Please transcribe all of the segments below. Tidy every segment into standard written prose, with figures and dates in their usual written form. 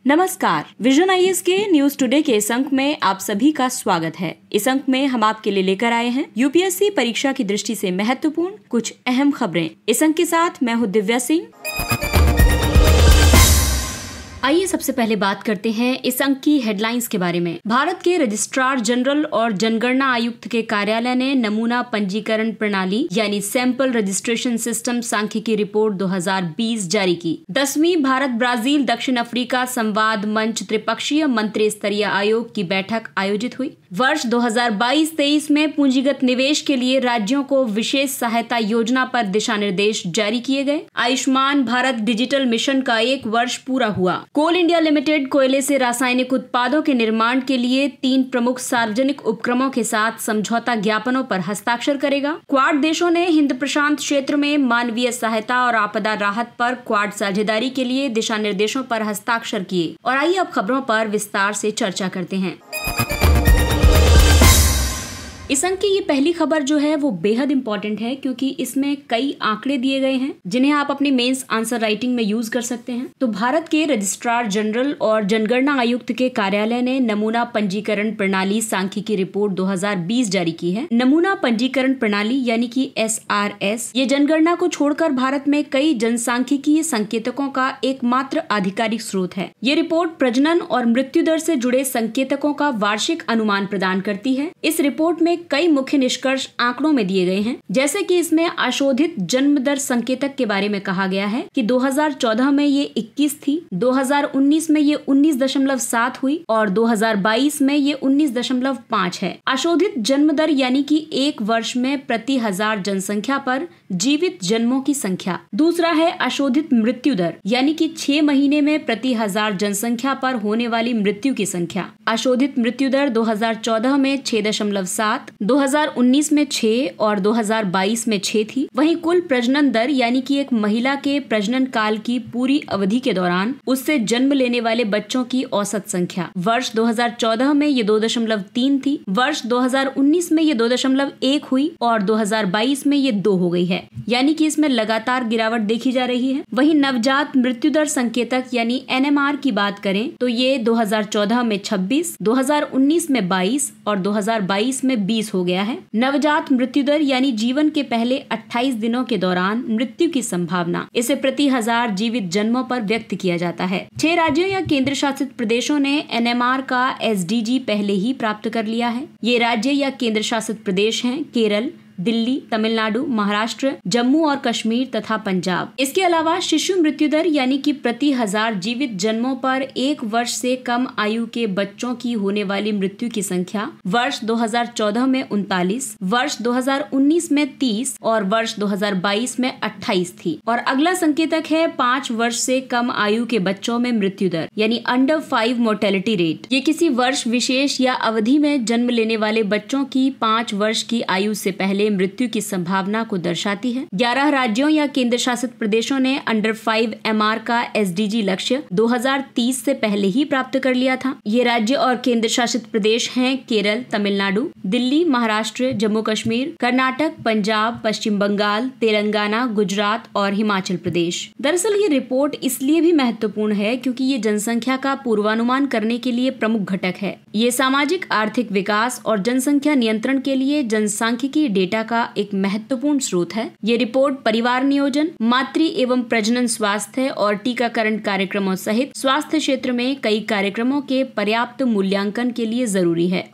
नमस्कार, vision IAS के news today के इस अंक में आप सभी का स्वागत है। इस अंक में हम आपके लिए लेकर आए हैं यूपीएससी परीक्षा की दृष्टि से महत्वपूर्ण कुछ अहम खबरें। इस अंक के साथ मैं हूँ दिव्या सिंह। आइए सबसे पहले बात करते हैं इस अंक की हेडलाइंस के बारे में। भारत के रजिस्ट्रार जनरल और जनगणना आयुक्त के कार्यालय ने नमूना पंजीकरण प्रणाली यानी सैंपल रजिस्ट्रेशन सिस्टम सांख्यिकी रिपोर्ट 2020 जारी की। 10वीं भारत ब्राजील दक्षिण अफ्रीका संवाद मंच त्रिपक्षीय मंत्री स्तरीय आयोग की बैठक आयोजित हुई। वर्ष 2022-23 में पूंजीगत निवेश के लिए राज्यों को विशेष सहायता योजना पर दिशा निर्देश जारी किए गए। आयुष्मान भारत डिजिटल मिशन का 1 वर्ष पूरा हुआ। कोल इंडिया लिमिटेड कोयले से रासायनिक उत्पादों के निर्माण के लिए 3 प्रमुख सार्वजनिक उपक्रमों के साथ समझौता ज्ञापनों पर हस्ताक्षर करेगा। क्वाड देशों ने हिंद प्रशांत क्षेत्र में मानवीय सहायता और आपदा राहत पर क्वाड साझेदारी के लिए दिशा निर्देशों पर हस्ताक्षर किए। और आइए अब खबरों पर विस्तार से चर्चा करते हैं। इस अंक की ये पहली खबर जो है वो बेहद इंपॉर्टेंट है, क्योंकि इसमें कई आंकड़े दिए गए हैं जिन्हें आप अपनी मेंस आंसर राइटिंग में यूज कर सकते हैं। तो भारत के रजिस्ट्रार जनरल और जनगणना आयुक्त के कार्यालय ने नमूना पंजीकरण प्रणाली सांख्यिकी रिपोर्ट 2020 जारी की है। नमूना पंजीकरण प्रणाली यानी कि SRS ये जनगणना को छोड़कर भारत में कई जनसांख्यिकीय संकेतकों का एकमात्र आधिकारिक स्रोत है। ये रिपोर्ट प्रजनन और मृत्यु दर से जुड़े संकेतकों का वार्षिक अनुमान प्रदान करती है। इस रिपोर्ट में कई मुख्य निष्कर्ष आंकड़ों में दिए गए हैं, जैसे कि इसमें अशोधित जन्म दर संकेतक के बारे में कहा गया है कि 2014 में ये 21 थी, 2019 में ये 19.7 हुई और 2022 में ये 19.5 है। अशोधित जन्म दर यानी कि 1 वर्ष में प्रति 1000 जनसंख्या पर जीवित जन्मों की संख्या। दूसरा है अशोधित मृत्यु दर यानी कि 6 महीने में प्रति 1000 जनसंख्या पर होने वाली मृत्यु की संख्या। अशोधित मृत्यु दर 2014 में 6.7, 2019 में 6 और 2022 में 6 थी। वहीं कुल प्रजनन दर यानी कि एक महिला के प्रजनन काल की पूरी अवधि के दौरान उससे जन्म लेने वाले बच्चों की औसत संख्या। वर्ष 2014 में ये 2.3 थी, वर्ष 2019 में ये 2.1 हुई और 2022 में ये 2 हो गई है, यानी कि इसमें लगातार गिरावट देखी जा रही है। वहीं नवजात मृत्यु दर संकेतक यानी NMR की बात करें तो ये 2014 में 26, 2019 में 22 और 2022 में 20 हो गया है। नवजात मृत्यु दर यानी जीवन के पहले 28 दिनों के दौरान मृत्यु की संभावना, इसे प्रति 1000 जीवित जन्मों पर व्यक्त किया जाता है। 6 राज्यों या केंद्र शासित प्रदेशों ने NMR का SDG पहले ही प्राप्त कर लिया है। ये राज्य या केंद्र शासित प्रदेश हैं केरल, दिल्ली, तमिलनाडु, महाराष्ट्र, जम्मू और कश्मीर तथा पंजाब। इसके अलावा शिशु मृत्यु दर यानी कि प्रति 1000 जीवित जन्मों पर 1 वर्ष से कम आयु के बच्चों की होने वाली मृत्यु की संख्या वर्ष 2014 में 39, वर्ष 2019 में 30 और वर्ष 2022 में 28 थी। और अगला संकेतक है 5 वर्ष से कम आयु के बच्चों में मृत्यु दर यानी अंडर 5 मोर्टेलिटी रेट। ये किसी वर्ष विशेष या अवधि में जन्म लेने वाले बच्चों की 5 वर्ष की आयु से पहले मृत्यु की संभावना को दर्शाती है। 11 राज्यों या केंद्र शासित प्रदेशों ने अंडर 5 MR का SDG लक्ष्य 2030 से पहले ही प्राप्त कर लिया था। ये राज्य और केंद्र शासित प्रदेश हैं केरल, तमिलनाडु, दिल्ली, महाराष्ट्र, जम्मू कश्मीर, कर्नाटक, पंजाब, पश्चिम बंगाल, तेलंगाना, गुजरात और हिमाचल प्रदेश। दरअसल ये रिपोर्ट इसलिए भी महत्वपूर्ण है क्योंकि ये जनसंख्या का पूर्वानुमान करने के लिए प्रमुख घटक है। ये सामाजिक आर्थिक विकास और जनसंख्या नियंत्रण के लिए जनसांख्यिकी डेटा का एक महत्वपूर्ण स्रोत है। ये रिपोर्ट परिवार नियोजन, मातृ एवं प्रजनन स्वास्थ्य और टीकाकरण कार्यक्रमों सहित स्वास्थ्य क्षेत्र में कई कार्यक्रमों के पर्याप्त मूल्यांकन के लिए जरूरी है।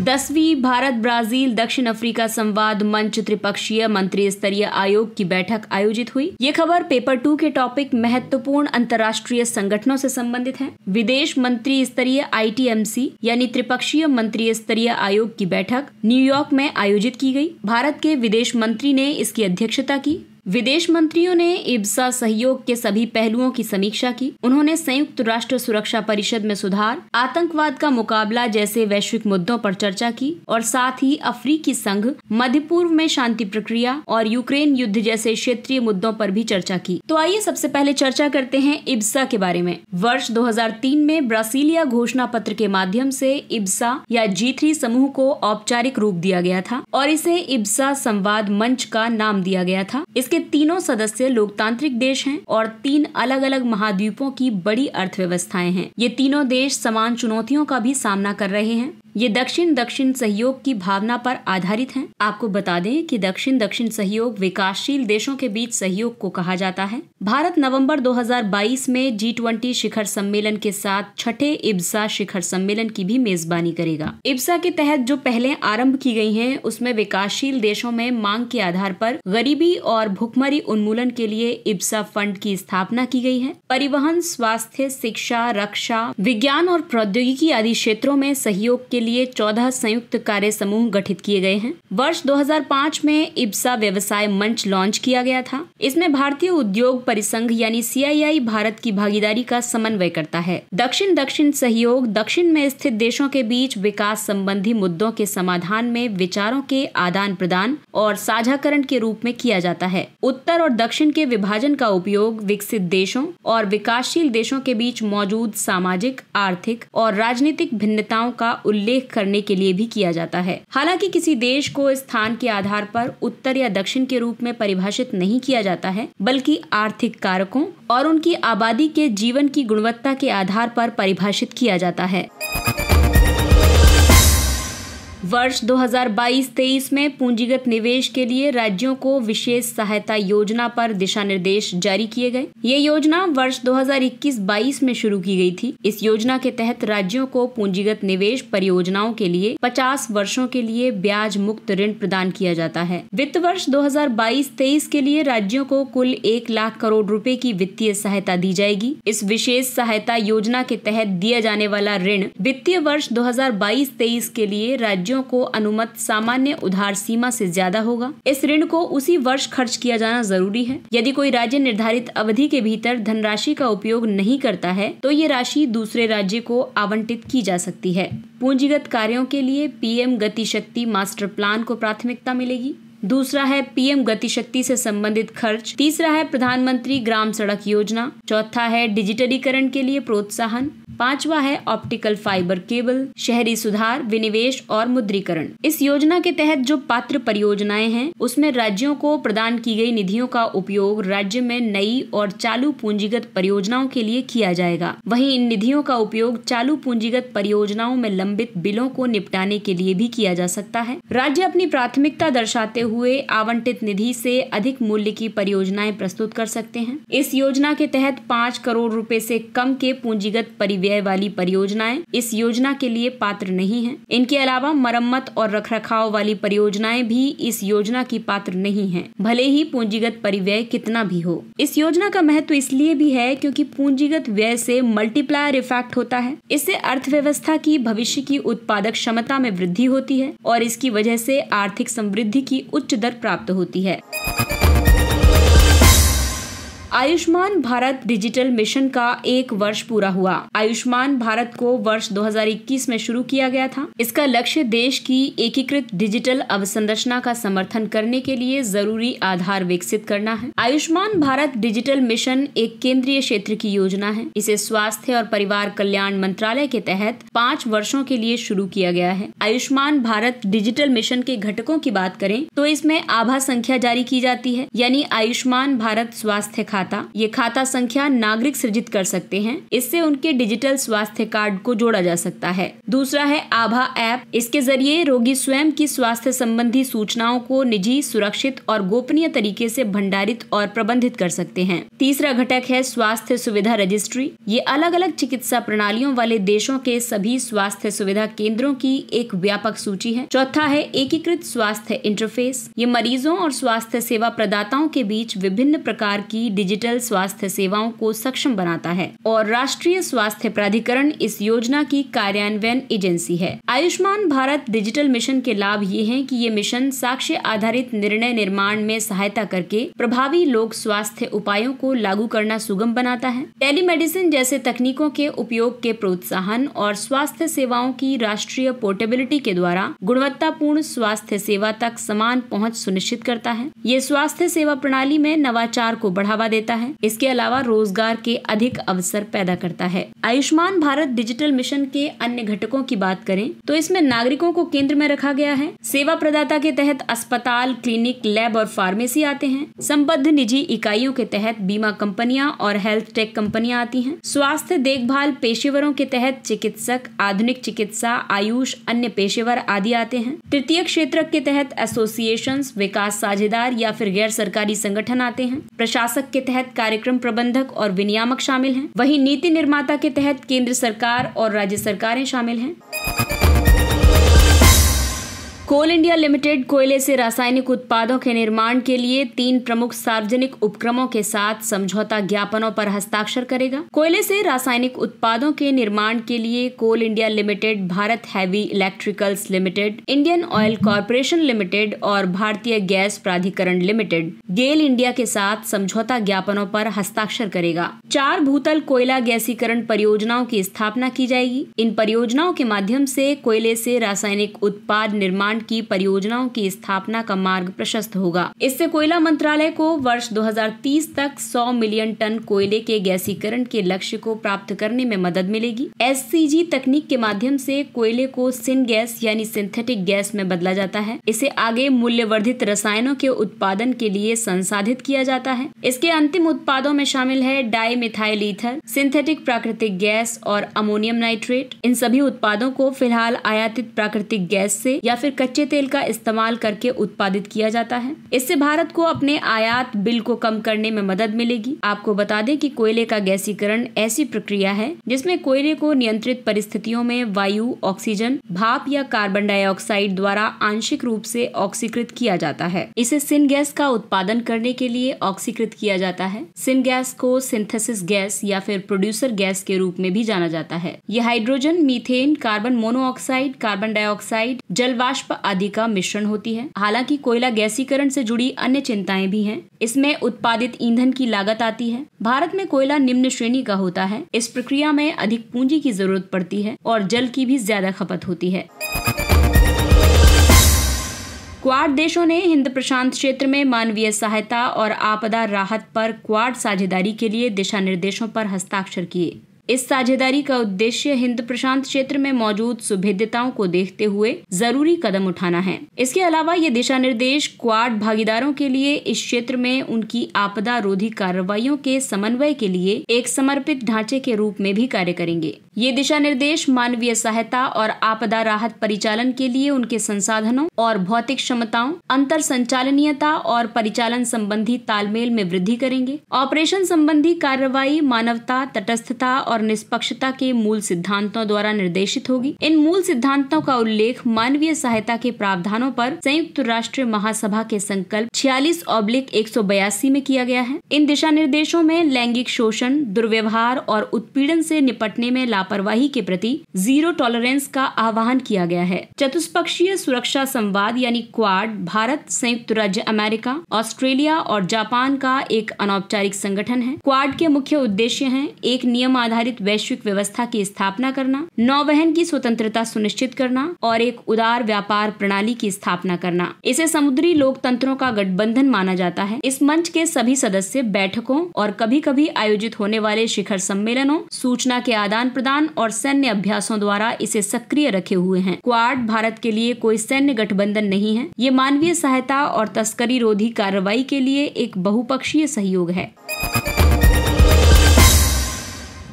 10वीं भारत ब्राजील दक्षिण अफ्रीका संवाद मंच त्रिपक्षीय मंत्री स्तरीय आयोग की बैठक आयोजित हुई। ये खबर पेपर 2 के टॉपिक महत्वपूर्ण अंतर्राष्ट्रीय संगठनों से संबंधित है। विदेश मंत्री स्तरीय ITMC यानी त्रिपक्षीय मंत्री स्तरीय आयोग की बैठक न्यूयॉर्क में आयोजित की गई। भारत के विदेश मंत्री ने इसकी अध्यक्षता की। विदेश मंत्रियों ने इब्सा सहयोग के सभी पहलुओं की समीक्षा की। उन्होंने संयुक्त राष्ट्र सुरक्षा परिषद में सुधार, आतंकवाद का मुकाबला जैसे वैश्विक मुद्दों पर चर्चा की और साथ ही अफ्रीकी संघ, मध्य पूर्व में शांति प्रक्रिया और यूक्रेन युद्ध जैसे क्षेत्रीय मुद्दों पर भी चर्चा की। तो आइए सबसे पहले चर्चा करते हैं इब्सा के बारे में। वर्ष 2003 में ब्रासीलिया घोषणा पत्र के माध्यम से इब्सा या G3 समूह को औपचारिक रूप दिया गया था और इसे इब्सा संवाद मंच का नाम दिया गया था। इसके इसके तीनों सदस्य लोकतांत्रिक देश हैं और 3 अलग अलग महाद्वीपों की बड़ी अर्थव्यवस्थाएं हैं। ये तीनों देश समान चुनौतियों का भी सामना कर रहे हैं। ये दक्षिण दक्षिण सहयोग की भावना पर आधारित हैं। आपको बता दें कि दक्षिण दक्षिण सहयोग विकासशील देशों के बीच सहयोग को कहा जाता है। भारत नवंबर 2022 में G20 शिखर सम्मेलन के साथ छठे इब्सा शिखर सम्मेलन की भी मेजबानी करेगा। इब्सा के तहत जो पहले आरंभ की गई हैं, उसमें विकासशील देशों में मांग के आधार पर गरीबी और भुखमरी उन्मूलन के लिए इब्सा फंड की स्थापना की गई है। परिवहन, स्वास्थ्य, शिक्षा, रक्षा, विज्ञान और प्रौद्योगिकी आदि क्षेत्रों में सहयोग के लिए 14 संयुक्त कार्य समूह गठित किए गए हैं। वर्ष 2005 में इब्सा व्यवसाय मंच लॉन्च किया गया था। इसमें भारतीय उद्योग परिसंघ यानी CII भारत की भागीदारी का समन्वय करता है। दक्षिण दक्षिण सहयोग दक्षिण में स्थित देशों के बीच विकास संबंधी मुद्दों के समाधान में विचारों के आदान प्रदान और साझाकरण के रूप में किया जाता है। उत्तर और दक्षिण के विभाजन का उपयोग विकसित देशों और विकासशील देशों के बीच मौजूद सामाजिक, आर्थिक और राजनीतिक भिन्नताओं का उल्लेख करने के लिए भी किया जाता है। हालांकि किसी देश को स्थान के आधार पर उत्तर या दक्षिण के रूप में परिभाषित नहीं किया जाता है, बल्कि आर्थिक कारकों और उनकी आबादी के जीवन की गुणवत्ता के आधार पर परिभाषित किया जाता है। वर्ष 2022-23 में पूंजीगत निवेश के लिए राज्यों को विशेष सहायता योजना पर दिशा निर्देश जारी किए गए। ये योजना वर्ष 2021-22 में शुरू की गई थी। इस योजना के तहत राज्यों को पूंजीगत निवेश परियोजनाओं के लिए 50 वर्षों के लिए ब्याज मुक्त ऋण प्रदान किया जाता है। वित्त वर्ष 2022-23 के लिए राज्यों को कुल 1 लाख करोड़ रुपए की वित्तीय सहायता दी जाएगी। इस विशेष सहायता योजना के तहत दिया जाने वाला ऋण वित्तीय वर्ष 2022-23 के लिए राज्यों को अनुमत सामान्य उधार सीमा से ज्यादा होगा। इस ऋण को उसी वर्ष खर्च किया जाना जरूरी है। यदि कोई राज्य निर्धारित अवधि के भीतर धनराशि का उपयोग नहीं करता है, तो ये राशि दूसरे राज्य को आवंटित की जा सकती है। पूंजीगत कार्यों के लिए PM गति शक्ति मास्टर प्लान को प्राथमिकता मिलेगी। दूसरा है PM गति शक्ति से संबंधित खर्च। तीसरा है प्रधानमंत्री ग्राम सड़क योजना। चौथा है डिजिटलीकरण के लिए प्रोत्साहन। पांचवा है ऑप्टिकल फाइबर केबल, शहरी सुधार, विनिवेश और मुद्रीकरण। इस योजना के तहत जो पात्र परियोजनाएं हैं, उसमें राज्यों को प्रदान की गई निधियों का उपयोग राज्य में नई और चालू पूंजीगत परियोजनाओं के लिए किया जाएगा। वहीं इन निधियों का उपयोग चालू पूंजीगत परियोजनाओं में लंबित बिलों को निपटाने के लिए भी किया जा सकता है। राज्य अपनी प्राथमिकता दर्शाते हुए आवंटित निधि से अधिक मूल्य की परियोजनाएं प्रस्तुत कर सकते हैं। इस योजना के तहत 5 करोड़ रुपए से कम के पूंजीगत परिव्यय वाली परियोजनाएं इस योजना के लिए पात्र नहीं हैं। इनके अलावा मरम्मत और रखरखाव वाली परियोजनाएं भी इस योजना की पात्र नहीं हैं, भले ही पूंजीगत परिव्यय कितना भी हो। इस योजना का महत्व इसलिए भी है क्योंकि पूंजीगत व्यय से मल्टीप्लायर इफेक्ट होता है। इससे अर्थव्यवस्था की भविष्य की उत्पादक क्षमता में वृद्धि होती है और इसकी वजह से आर्थिक समृद्धि की उच्च दर प्राप्त होती है। आयुष्मान भारत डिजिटल मिशन का 1 वर्ष पूरा हुआ। आयुष्मान भारत को वर्ष 2021 में शुरू किया गया था। इसका लक्ष्य देश की एकीकृत डिजिटल अवसंरचना का समर्थन करने के लिए जरूरी आधार विकसित करना है। आयुष्मान भारत डिजिटल मिशन एक केंद्रीय क्षेत्र की योजना है। इसे स्वास्थ्य और परिवार कल्याण मंत्रालय के तहत 5 वर्षों के लिए शुरू किया गया है। आयुष्मान भारत डिजिटल मिशन के घटकों की बात करें तो इसमें आभा संख्या जारी की जाती है, यानी आयुष्मान भारत स्वास्थ्य खाता। ये खाता संख्या नागरिक सृजित कर सकते हैं। इससे उनके डिजिटल स्वास्थ्य कार्ड को जोड़ा जा सकता है। दूसरा है आभा ऐप। इसके जरिए रोगी स्वयं की स्वास्थ्य संबंधी सूचनाओं को निजी, सुरक्षित और गोपनीय तरीके से भंडारित और प्रबंधित कर सकते हैं। तीसरा घटक है स्वास्थ्य सुविधा रजिस्ट्री। ये अलग अलग चिकित्सा प्रणालियों वाले देशों के सभी स्वास्थ्य सुविधा केंद्रों की एक व्यापक सूची है। चौथा है एकीकृत स्वास्थ्य इंटरफेस। ये मरीजों और स्वास्थ्य सेवा प्रदाताओं के बीच विभिन्न प्रकार की डिजिटल स्वास्थ्य सेवाओं को सक्षम बनाता है और राष्ट्रीय स्वास्थ्य प्राधिकरण इस योजना की कार्यान्वयन एजेंसी है। आयुष्मान भारत डिजिटल मिशन के लाभ ये हैं कि ये मिशन साक्ष्य आधारित निर्णय निर्माण में सहायता करके प्रभावी लोक स्वास्थ्य उपायों को लागू करना सुगम बनाता है। टेलीमेडिसिन जैसे तकनीकों के उपयोग के प्रोत्साहन और स्वास्थ्य सेवाओं की राष्ट्रीय पोर्टेबिलिटी के द्वारा गुणवत्तापूर्ण स्वास्थ्य सेवा तक समान पहुँच सुनिश्चित करता है। ये स्वास्थ्य सेवा प्रणाली में नवाचार को बढ़ावा देता देता है। इसके अलावा रोजगार के अधिक अवसर पैदा करता है। आयुष्मान भारत डिजिटल मिशन के अन्य घटकों की बात करें तो इसमें नागरिकों को केंद्र में रखा गया है। सेवा प्रदाता के तहत अस्पताल, क्लिनिक, लैब और फार्मेसी आते हैं। संबद्ध निजी इकाइयों के तहत बीमा कंपनियां और हेल्थ टेक कंपनियां आती हैं। स्वास्थ्य देखभाल पेशेवरों के तहत चिकित्सक, आधुनिक चिकित्सा, आयुष, अन्य पेशेवर आदि आते हैं। तृतीय क्षेत्र के तहत एसोसिएशंस, विकास साझेदार या फिर गैर सरकारी संगठन आते हैं। प्रशासक के तहत कार्यक्रम प्रबंधक और विनियामक शामिल हैं। वहीं नीति निर्माता के तहत केंद्र सरकार और राज्य सरकारें शामिल हैं। कोल इंडिया लिमिटेड कोयले से रासायनिक उत्पादों के निर्माण के लिए 3 प्रमुख सार्वजनिक उपक्रमों के साथ समझौता ज्ञापनों पर हस्ताक्षर करेगा। कोयले से रासायनिक उत्पादों के निर्माण के लिए Coal India limited, Bharat heavy electricals limited, Indian oil corporation limited और भारतीय गैस प्राधिकरण लिमिटेड गेल इंडिया के साथ समझौता ज्ञापनों पर हस्ताक्षर करेगा। 4 भूतल कोयला गैसीकरण परियोजनाओं की स्थापना की जाएगी। इन परियोजनाओं के माध्यम से कोयले से रासायनिक उत्पाद निर्माण की परियोजनाओं की स्थापना का मार्ग प्रशस्त होगा। इससे कोयला मंत्रालय को वर्ष 2030 तक 100 मिलियन टन कोयले के गैसीकरण के लक्ष्य को प्राप्त करने में मदद मिलेगी। SCG तकनीक के माध्यम से कोयले को सिन गैस यानी सिंथेटिक गैस में बदला जाता है। इसे आगे मूल्यवर्धित रसायनों के उत्पादन के लिए संसाधित किया जाता है। इसके अंतिम उत्पादों में शामिल है डाई मिथाइल ईथर, सिंथेटिक प्राकृतिक गैस और अमोनियम नाइट्रेट। इन सभी उत्पादों को फिलहाल आयातित प्राकृतिक गैस से या फिर कच्चे तेल का इस्तेमाल करके उत्पादित किया जाता है। इससे भारत को अपने आयात बिल को कम करने में मदद मिलेगी। आपको बता दें कि कोयले का गैसीकरण ऐसी प्रक्रिया है जिसमें कोयले को नियंत्रित परिस्थितियों में वायु, ऑक्सीजन, भाप या कार्बन डाइऑक्साइड द्वारा आंशिक रूप से ऑक्सीकृत किया जाता है। इसे सिन गैस का उत्पादन करने के लिए ऑक्सीकृत किया जाता है। सिन गैस को सिंथेसिस गैस या फिर प्रोड्यूसर गैस के रूप में भी जाना जाता है। यह hydrogen, methane, carbon monoxide, carbon dioxide, जल वाष्प आदि का मिश्रण होती है। हालांकि कोयला गैसीकरण से जुड़ी अन्य चिंताएं भी हैं। इसमें उत्पादित ईंधन की लागत आती है। भारत में कोयला निम्न श्रेणी का होता है। इस प्रक्रिया में अधिक पूंजी की जरूरत पड़ती है और जल की भी ज्यादा खपत होती है। क्वाड देशों ने हिंद प्रशांत क्षेत्र में मानवीय सहायता और आपदा राहत पर क्वाड साझेदारी के लिए दिशा निर्देशों पर हस्ताक्षर किए। इस साझेदारी का उद्देश्य हिंद प्रशांत क्षेत्र में मौजूद सुभेद्यताओं को देखते हुए जरूरी कदम उठाना है। इसके अलावा ये दिशा निर्देश क्वाड भागीदारों के लिए इस क्षेत्र में उनकी आपदा रोधी कार्रवाइयों के समन्वय के लिए एक समर्पित ढांचे के रूप में भी कार्य करेंगे। ये दिशा निर्देश मानवीय सहायता और आपदा राहत परिचालन के लिए उनके संसाधनों और भौतिक क्षमताओं, अंतर संचालनीयता और परिचालन संबंधी तालमेल में वृद्धि करेंगे। ऑपरेशन संबंधी कार्रवाई मानवता, तटस्थता और निष्पक्षता के मूल सिद्धांतों द्वारा निर्देशित होगी। इन मूल सिद्धांतों का उल्लेख मानवीय सहायता के प्रावधानों पर संयुक्त राष्ट्र महासभा के संकल्प 46/182 में किया गया है। इन दिशा निर्देशों में लैंगिक शोषण, दुर्व्यवहार और उत्पीड़न से निपटने में लापरवाही के प्रति जीरो टॉलरेंस का आह्वान किया गया है। चतुष्पक्षीय सुरक्षा संवाद यानी क्वाड भारत, संयुक्त राज्य अमेरिका, ऑस्ट्रेलिया और जापान का एक अनौपचारिक संगठन है। क्वाड के मुख्य उद्देश्य हैं: एक नियम आधारित वैश्विक व्यवस्था की स्थापना करना, नौवहन की स्वतंत्रता सुनिश्चित करना और एक उदार व्यापार प्रणाली की स्थापना करना। इसे समुद्री लोकतंत्रों का गठबंधन माना जाता है। इस मंच के सभी सदस्य बैठकों और कभी-कभी आयोजित होने वाले शिखर सम्मेलनों, सूचना के आदान प्रदान और सैन्य अभ्यासों द्वारा इसे सक्रिय रखे हुए हैं। क्वाड भारत के लिए कोई सैन्य गठबंधन नहीं है। ये मानवीय सहायता और तस्करी रोधी कार्रवाई के लिए एक बहुपक्षीय सहयोग है।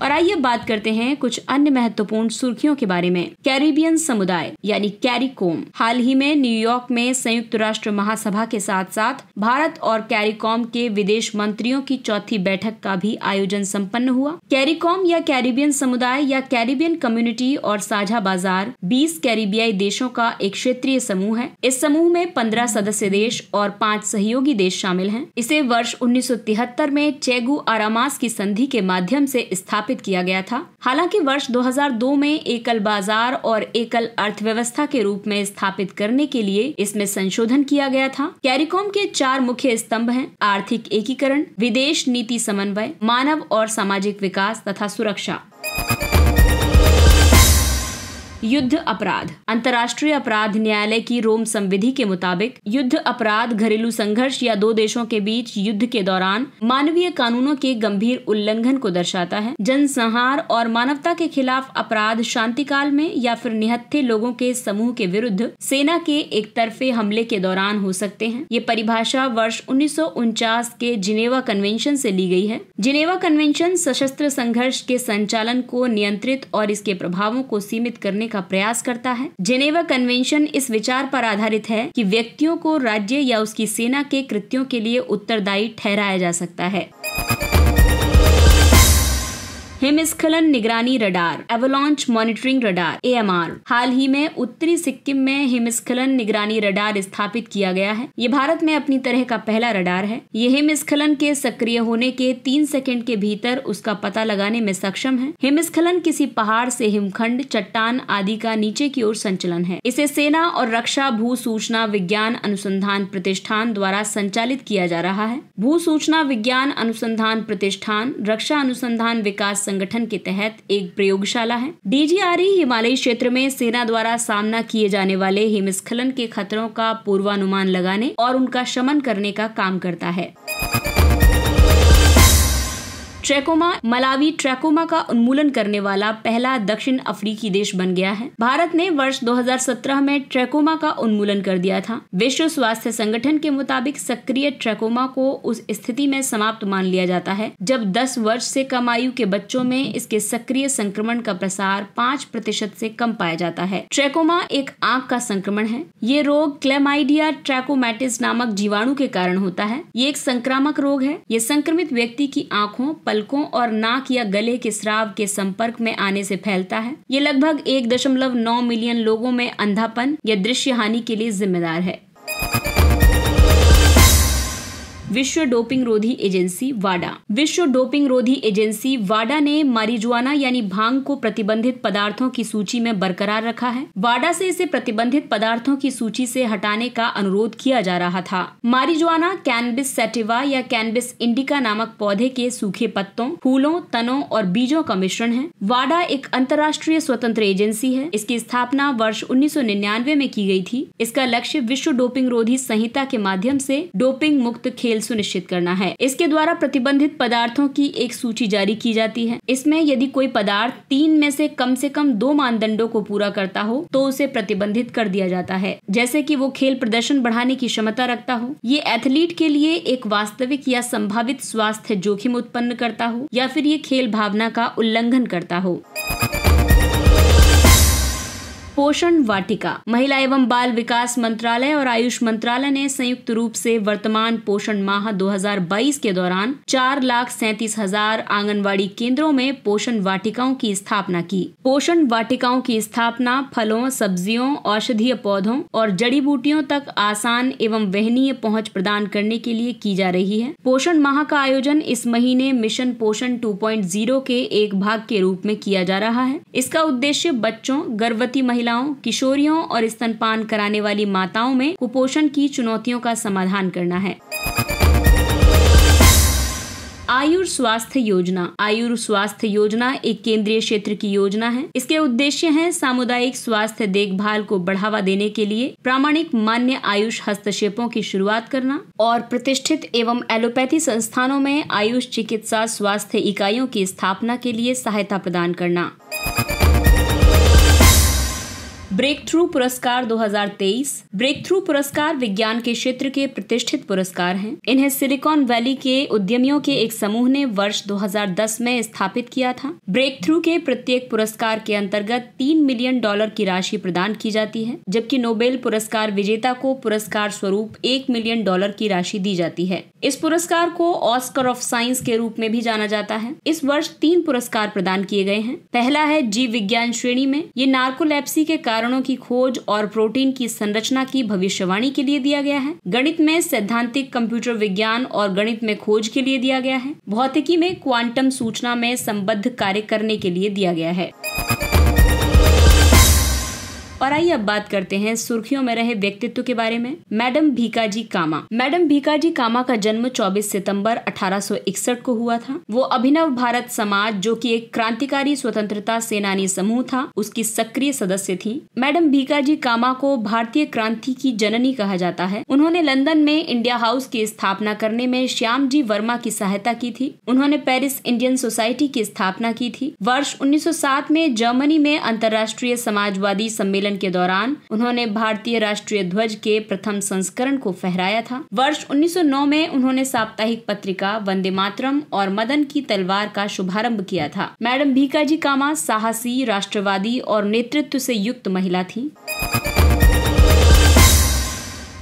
और आइए बात करते हैं कुछ अन्य महत्वपूर्ण सुर्खियों के बारे में। कैरिबियन समुदाय यानी कैरिकॉम हाल ही में न्यूयॉर्क में संयुक्त राष्ट्र महासभा के साथ साथ भारत और कैरिकॉम के विदेश मंत्रियों की चौथी बैठक का भी आयोजन संपन्न हुआ। कैरिकॉम या कैरिबियन समुदाय या कैरिबियन कम्युनिटी और साझा बाजार 20 कैरिबियाई देशों का एक क्षेत्रीय समूह है। इस समूह में 15 सदस्य देश और 5 सहयोगी देश शामिल हैं। इसे वर्ष 1973 में चेगु आरामास की संधि के माध्यम से स्थापित किया गया था। हालांकि वर्ष 2002 में एकल बाजार और एकल अर्थव्यवस्था के रूप में स्थापित करने के लिए इसमें संशोधन किया गया था। कैरिकॉम के 4 मुख्य स्तंभ हैं: आर्थिक एकीकरण, विदेश नीति समन्वय, मानव और सामाजिक विकास तथा सुरक्षा। युद्ध अपराध। अंतर्राष्ट्रीय अपराध न्यायालय की रोम संविधि के मुताबिक युद्ध अपराध घरेलू संघर्ष या दो देशों के बीच युद्ध के दौरान मानवीय कानूनों के गंभीर उल्लंघन को दर्शाता है। जनसंहार और मानवता के खिलाफ अपराध शांतिकाल में या फिर निहत्थे लोगों के समूह के विरुद्ध सेना के एक तरफे हमले के दौरान हो सकते हैं। ये परिभाषा वर्ष 1949 के जिनेवा कन्वेंशन से ली गई है। जिनेवा कन्वेंशन सशस्त्र संघर्ष के संचालन को नियंत्रित और इसके प्रभावों को सीमित करने का प्रयास करता है। जिनेवा कन्वेंशन इस विचार पर आधारित है कि व्यक्तियों को राज्य या उसकी सेना के कृत्यों के लिए उत्तरदायी ठहराया जा सकता है। हिमस्खलन निगरानी radar, avalanche monitoring radar AMR। हाल ही में उत्तरी सिक्किम में हिमस्खलन निगरानी रडार स्थापित किया गया है। ये भारत में अपनी तरह का पहला रडार है। ये हिमस्खलन के सक्रिय होने के 3 सेकंड के भीतर उसका पता लगाने में सक्षम है। हिमस्खलन किसी पहाड़ से हिमखंड, चट्टान आदि का नीचे की ओर संचलन है। इसे सेना और रक्षा भू सूचना विज्ञान अनुसंधान प्रतिष्ठान द्वारा संचालित किया जा रहा है। भू सूचना विज्ञान अनुसंधान प्रतिष्ठान रक्षा अनुसंधान विकास संगठन के तहत एक प्रयोगशाला है। DGRE हिमालयी क्षेत्र में सेना द्वारा सामना किए जाने वाले हिमस्खलन के खतरों का पूर्वानुमान लगाने और उनका शमन करने का काम करता है। ट्रैकोमा। मलावी ट्रैकोमा का उन्मूलन करने वाला पहला दक्षिण अफ्रीकी देश बन गया है। भारत ने वर्ष 2017 में ट्रैकोमा का उन्मूलन कर दिया था। विश्व स्वास्थ्य संगठन के मुताबिक सक्रिय ट्रैकोमा को उस स्थिति में समाप्त मान लिया जाता है जब 10 वर्ष से कम आयु के बच्चों में इसके सक्रिय संक्रमण का प्रसार 5% से कम पाया जाता है। ट्रैकोमा एक आंख का संक्रमण है। ये रोग क्लेमाइडिया ट्रैकोमैटिस नामक जीवाणु के कारण होता है। ये एक संक्रामक रोग है। ये संक्रमित व्यक्ति की आंखों, पलकों और नाक या गले के स्राव के संपर्क में आने से फैलता है। ये लगभग 1.9 मिलियन लोगों में अंधापन या दृश्य हानि के लिए जिम्मेदार है। विश्व डोपिंग रोधी एजेंसी वाडा। विश्व डोपिंग रोधी एजेंसी वाडा ने मारिजुआना यानी भांग को प्रतिबंधित पदार्थों की सूची में बरकरार रखा है। वाडा से इसे प्रतिबंधित पदार्थों की सूची से हटाने का अनुरोध किया जा रहा था। मारिजुआना कैनबिस सैटिवा या कैनबिस इंडिका नामक पौधे के सूखे पत्तों, फूलों, तनों और बीजों का मिश्रण है। वाडा एक अंतर्राष्ट्रीय स्वतंत्र एजेंसी है। इसकी स्थापना वर्ष 1999 में की गई थी। इसका लक्ष्य विश्व डोपिंग रोधी संहिता के माध्यम से डोपिंग मुक्त खेल सुनिश्चित करना है। इसके द्वारा प्रतिबंधित पदार्थों की एक सूची जारी की जाती है। इसमें यदि कोई पदार्थ 3 में से कम 2 मानदंडों को पूरा करता हो तो उसे प्रतिबंधित कर दिया जाता है, जैसे कि वो खेल प्रदर्शन बढ़ाने की क्षमता रखता हो, ये एथलीट के लिए एक वास्तविक या संभावित स्वास्थ्य जोखिम उत्पन्न करता हो, या फिर ये खेल भावना का उल्लंघन करता हो। पोषण वाटिका। महिला एवं बाल विकास मंत्रालय और आयुष मंत्रालय ने संयुक्त रूप से वर्तमान पोषण माह 2022 के दौरान 4,37,000 आंगनवाड़ी केंद्रों में पोषण वाटिकाओं की स्थापना की। पोषण वाटिकाओं की स्थापना फलों, सब्जियों, औषधीय पौधों और जड़ी बूटियों तक आसान एवं वहनीय पहुंच प्रदान करने के लिए की जा रही है। पोषण माह का आयोजन इस महीने मिशन पोषण 2.0 के एक भाग के रूप में किया जा रहा है। इसका उद्देश्य बच्चों, गर्भवती महिलाओं, किशोरियों और स्तनपान कराने वाली माताओं में कुपोषण की चुनौतियों का समाधान करना है। आयुष स्वास्थ्य योजना। आयुष स्वास्थ्य योजना एक केंद्रीय क्षेत्र की योजना है। इसके उद्देश्य हैं सामुदायिक स्वास्थ्य देखभाल को बढ़ावा देने के लिए प्रामाणिक मान्य आयुष हस्तक्षेपों की शुरुआत करना और प्रतिष्ठित एवं एलोपैथी संस्थानों में आयुष चिकित्सा स्वास्थ्य इकाइयों की स्थापना के लिए सहायता प्रदान करना। ब्रेक थ्रू पुरस्कार 2023। ब्रेक थ्रू पुरस्कार विज्ञान के क्षेत्र के प्रतिष्ठित पुरस्कार हैं। इन्हें सिलिकॉन वैली के उद्यमियों के एक समूह ने वर्ष 2010 में स्थापित किया था। ब्रेक थ्रू के प्रत्येक पुरस्कार के अंतर्गत $3 मिलियन की राशि प्रदान की जाती है, जबकि नोबेल पुरस्कार विजेता को पुरस्कार स्वरूप $1 मिलियन की राशि दी जाती है। इस पुरस्कार को ऑस्कर ऑफ साइंस के रूप में भी जाना जाता है। इस वर्ष 3 पुरस्कार प्रदान किए गए हैं। पहला है जीव विज्ञान श्रेणी में। ये नार्कोलेप्सी के कारणों की खोज और प्रोटीन की संरचना की भविष्यवाणी के लिए दिया गया है। गणित में सैद्धांतिक कंप्यूटर विज्ञान और गणित में खोज के लिए दिया गया है। भौतिकी में क्वांटम सूचना में संबद्ध कार्य करने के लिए दिया गया है। और आइए अब बात करते हैं सुर्खियों में रहे व्यक्तित्व के बारे में। मैडम भीकाजी कामा। मैडम भीकाजी कामा का जन्म 24 सितंबर 1861 को हुआ था। वो अभिनव भारत समाज, जो कि एक क्रांतिकारी स्वतंत्रता सेनानी समूह था, उसकी सक्रिय सदस्य थी। मैडम भीकाजी कामा को भारतीय क्रांति की जननी कहा जाता है। उन्होंने लंदन में इंडिया हाउस की स्थापना करने में श्यामजी वर्मा की सहायता की थी। उन्होंने पेरिस इंडियन सोसाइटी की स्थापना की थी। वर्ष 1907 में जर्मनी में अंतर्राष्ट्रीय समाजवादी सम्मेलन के दौरान उन्होंने भारतीय राष्ट्रीय ध्वज के प्रथम संस्करण को फहराया था। वर्ष 1909 में उन्होंने साप्ताहिक पत्रिका वंदे मातरम और मदन की तलवार का शुभारंभ किया था। मैडम भीकाजी कामा साहसी, राष्ट्रवादी और नेतृत्व से युक्त महिला थी।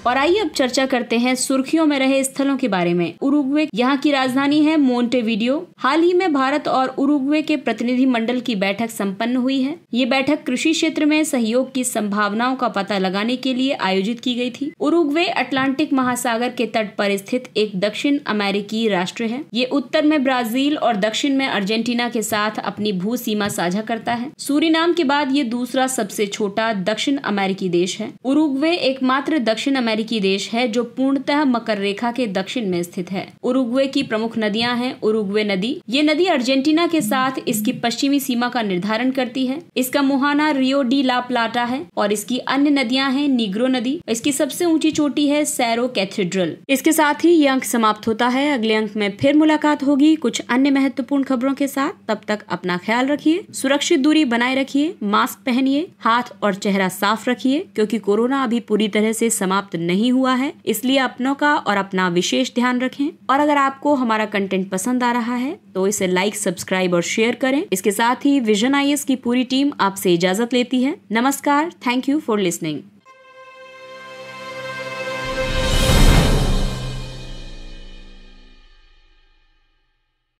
और आइए अब चर्चा करते हैं सुर्खियों में रहे स्थलों के बारे में। उरुग्वे, यहाँ की राजधानी है मोंटेवीडियो। हाल ही में भारत और उरुग्वे के प्रतिनिधि मंडल की बैठक संपन्न हुई है। ये बैठक कृषि क्षेत्र में सहयोग की संभावनाओं का पता लगाने के लिए आयोजित की गई थी। उरुग्वे अटलांटिक महासागर के तट पर स्थित एक दक्षिण अमेरिकी राष्ट्र है। ये उत्तर में ब्राजील और दक्षिण में अर्जेंटीना के साथ अपनी भू सीमा साझा करता है। सूरीनाम के बाद ये दूसरा सबसे छोटा दक्षिण अमेरिकी देश है। उरुग्वे एकमात्र दक्षिण अमेरिकी देश है जो पूर्णतः मकर रेखा के दक्षिण में स्थित है। उरुग्वे की प्रमुख नदियां हैं उरुग्वे नदी। ये नदी अर्जेंटीना के साथ इसकी पश्चिमी सीमा का निर्धारण करती है। इसका मुहाना रियो डी ला प्लाटा है और इसकी अन्य नदियां हैं नीग्रो नदी। इसकी सबसे ऊंची चोटी है सैरो कैथेड्रल। इसके साथ ही ये अंक समाप्त होता है। अगले अंक में फिर मुलाकात होगी कुछ अन्य महत्वपूर्ण खबरों के साथ। तब तक अपना ख्याल रखिए, सुरक्षित दूरी बनाए रखिए, मास्क पहनिए, हाथ और चेहरा साफ रखिए, क्योंकि कोरोना अभी पूरी तरह से समाप्त नहीं हुआ है। इसलिए अपनों का और अपना विशेष ध्यान रखें। और अगर आपको हमारा कंटेंट पसंद आ रहा है तो इसे लाइक, सब्सक्राइब और शेयर करें। इसके साथ ही विजन IAS की पूरी टीम आपसे इजाजत लेती है। नमस्कार। Thank you for listening.